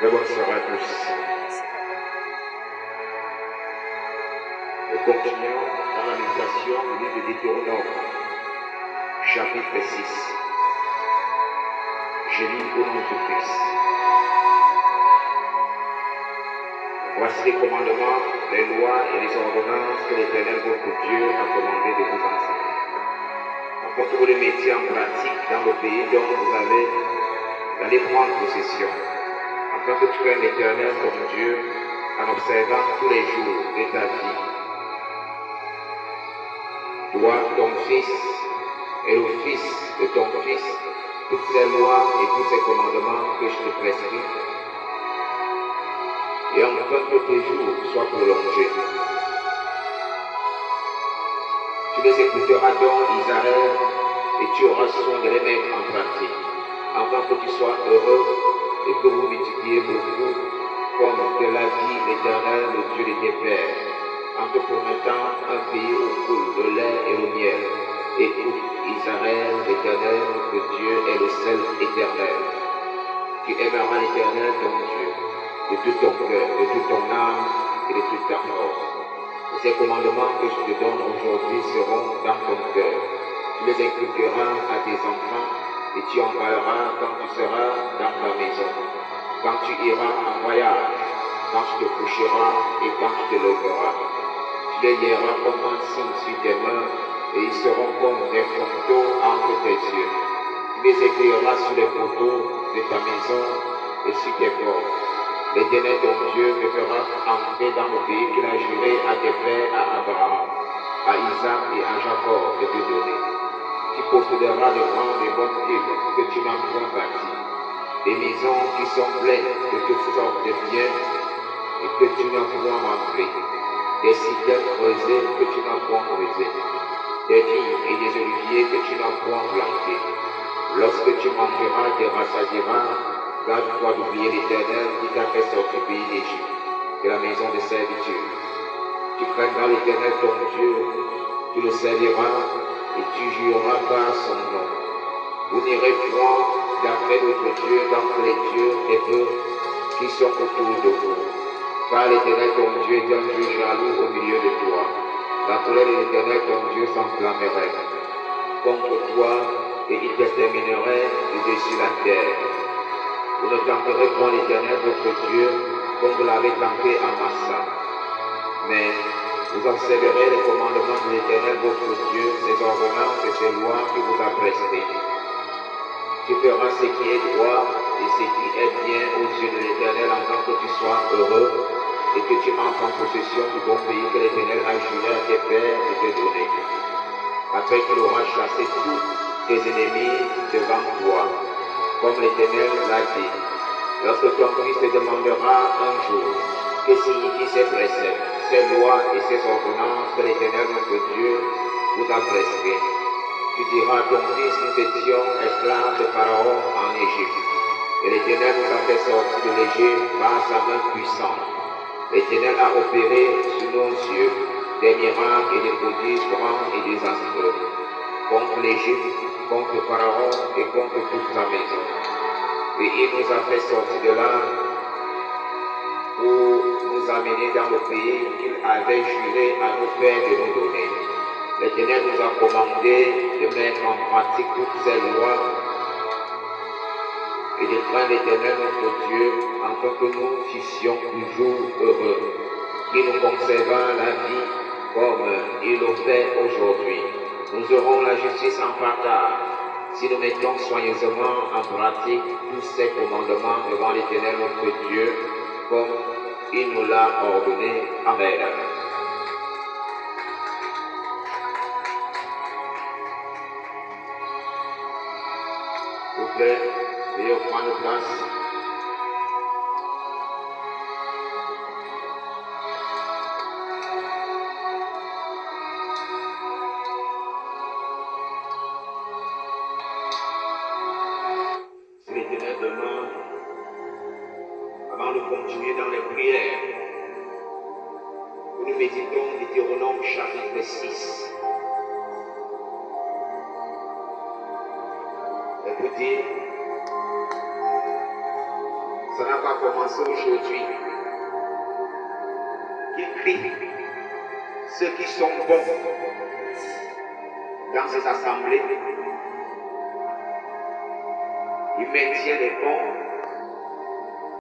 Très bonne soirée à tous. Nous continuons dans la méditation du livre de Deutéronome, chapitre 6. Je lis au nom de Christ. Voici les commandements, les lois et les ordonnances que l'Éternel votre Dieu a commandé de vous enseigner, afin que vous les mettiez en pratique dans le pays dont vous allez prendre possession, afin que tu craignes l'Éternel ton Dieu en observant tous les jours de ta vie. Toi, ton fils et le fils de ton fils, toutes ces lois et tous ces commandements que je te prescris, et enfin que tes jours soient prolongés. Tu les écouteras donc, Israël, et tu auras soin de les mettre en pratique, afin que tu sois heureux et que vous multipliez beaucoup, comme de la vie l'Éternel, le Dieu de tes pères, en te promettant un pays où coule le lait et le miel. Écoute, Israël, l'Éternel, notre Dieu est le seul éternel. Tu aimeras l'Éternel, ton Dieu, de tout ton cœur, de toute ton âme et de toute ta force. Et ces commandements que je te donne aujourd'hui seront dans ton cœur. Tu les inculqueras à tes enfants et tu en parleras quand tu seras dans ta maison, quand tu iras en voyage, quand tu te coucheras et quand tu te lèveras. Tu les liras comme un signe sur tes mains et ils seront comme des photos entre tes yeux. Tu les écriras sur les poteaux de ta maison et sur tes portes. L'Éternel ton Dieu te fera entrer dans le pays qu'il a juré à tes pères, à Abraham, à Isaac et à Jacob de te donner. Tu posséderas de grandes et bonnes villes que tu n'as point bâties, des maisons qui sont pleines de toutes sortes de biens et que tu n'as point rentrées, des citernes creusées que tu n'as point creusées, des vignes et des oliviers que tu n'as point plantés. Lorsque tu mangeras, tu rassasieras. Garde-toi d'oublier l'Éternel qui t'a fait sortir du pays d'Égypte, de la maison de servitude. Tu craindras l'Éternel ton Dieu, tu le serviras et tu jureras par son nom. Vous n'irez point d'après votre Dieu dans tous les dieux des peuples qui sont autour de vous. Car l'Éternel ton Dieu est un Dieu jaloux au milieu de toi. La colère de l'Éternel ton Dieu s'enflammerait contre toi et il t'exterminerait de dessus la terre. Vous ne tenterez point l'Éternel votre Dieu comme vous l'avez tenté à Massa. Mais vous observerez les commandements de l'Éternel votre Dieu, ses ordonnances et ses lois qui vous a prescrites. Tu feras ce qui est droit et ce qui est bien aux yeux de l'Éternel afin que tu sois heureux et que tu entres en possession du bon pays que l'Éternel a juré à tes pères de te donner. Après qu'il aura chassé tous tes ennemis devant toi, comme l'Éternel l'a dit. Lorsque ton fils te demandera un jour que signifient ces préceptes, ces lois et ces ordonnances que l'Éternel notre Dieu vous a prescrites, tu diras à ton fils, nous étions esclaves de Pharaon en Égypte, et l'Éternel nous a fait sortir de l'Égypte par sa main puissante. L'Éternel a opéré sous nos yeux des miracles et des prodiges grands et désastreux contre l'Égypte, contre Pharaon et contre toute sa maison. Et il nous a fait sortir de là pour nous amener dans le pays qu'il avait juré à nos pères de nous donner. L'Éternel nous a commandé de mettre en pratique toutes ces lois et de craindre l'Éternel notre Dieu afin que nous fussions toujours heureux, qu'il nous conserva la vie comme il le fait aujourd'hui. Nous aurons la justice en partage si nous mettons soigneusement en pratique tous ces commandements devant l'Éternel notre Dieu, comme il nous l'a ordonné. Amen. S'il vous plaît, veuillez prendre place. Si l'Éternel demande, avant de continuer dans les prières, que nous méditons Deutéronome chapitre 6. Écoutez, ça n'a pas commencé aujourd'hui. Qu'il prie ceux qui sont bons dans ces assemblées. Il maintient les bons